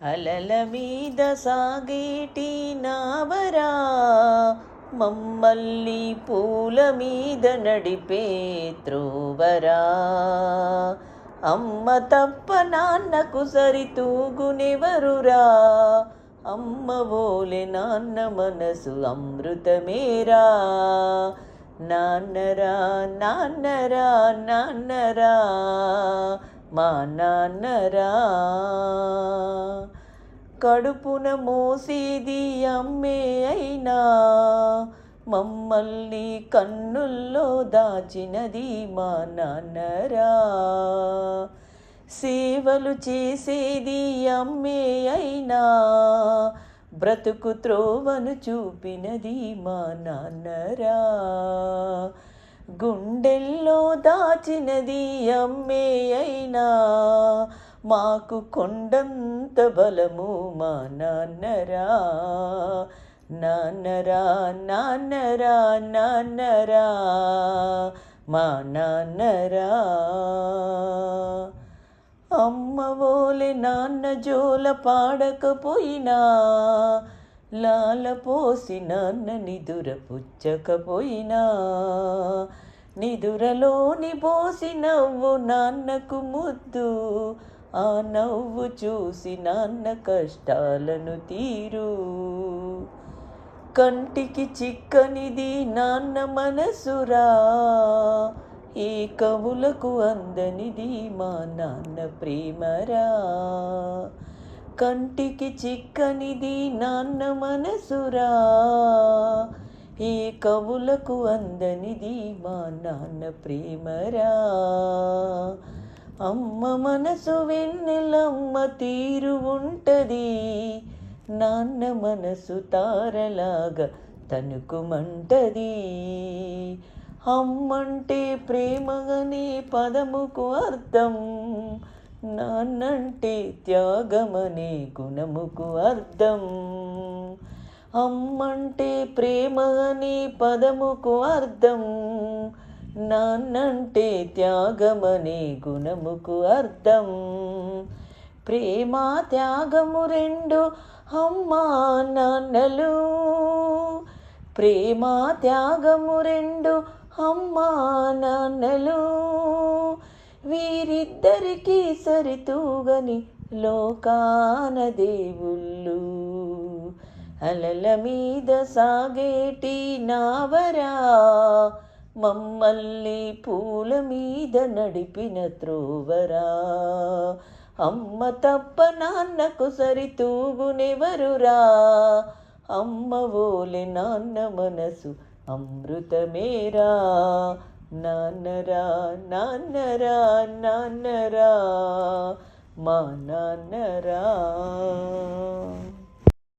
అలల మీద సాగేటి నావరా, మమ్మల్ని పూల మీద నడిపే త్రోవరా. అమ్మ తప్ప నాన్నకు సరితూగునెవరురా, అమ్మ ఓలె నాన్న మనసు అమృతమేరా. నాన్నరా నాన్నరా నాన్నరా మా నాన్నరా. కడుపున మోసేది అమ్మే అయినా, మమ్మల్ని కన్నుల్లో దాచినది మా నాన్నరా. సేవలు చేసేది అమ్మే అయినా, బ్రతుకు త్రోవను చూపినది మా నాన్నరా. గుండెల్లో దాచినది అమ్మే అయినా, మాకు కొండంత బలము మా నాన్నరా. నాన్నరా నాన్నరా నాన్నరా మా నాన్నరా. అమ్మ ఓలె నాన్న జోల పాడకపోయినా, లాల పోసి నాన్న నిదుర పుచ్చకపోయినా, నిదురలోని పోసి నవ్వు నాన్నకు ముద్దు, ఆ నవ్వు చూసి నాన్న కష్టాలను తీరు. కంటికి చిక్కనిది నాన్న మనసురా, ఏ కవులకు అందనిది మా నాన్న ప్రేమరా. కంటికి చిక్కనిది నాన్న మనసురా, ఏ కవులకు అందనిది మా నాన్న ప్రేమరా. అమ్మ మనసు వెన్నెలమ్మ తీరు ఉంటది, నాన్న మనసు తారలాగా తనుకుమంటది. అమ్మంటే ప్రేమగనే పదముకు అర్థం, నాన్నంటే త్యాగమనే గుణముకు అర్థం. అమ్మంటే ప్రేమగనే పదముకు అర్థం, నాన్నంటే త్యాగమనే గుణముకు అర్థం. ప్రేమ త్యాగము రెండు అమ్మా నాన్నలు, ప్రేమ త్యాగము రెండు అమ్మా నాన్నలు. వీరిద్దరికీ సరితూగని లోకాన దేవుళ్ళు. అలల మీద సాగేటి నావరా, మమ్మల్ని పూల మీద నడిపిన త్రోవరా. అమ్మ తప్ప నాన్నకు సరితూగునెవరురా, అమ్మ ఓలె నాన్న మనసు అమృతమేరా. నాన్నరా నాన్నరా నాన్నరా మా నాన్నరా.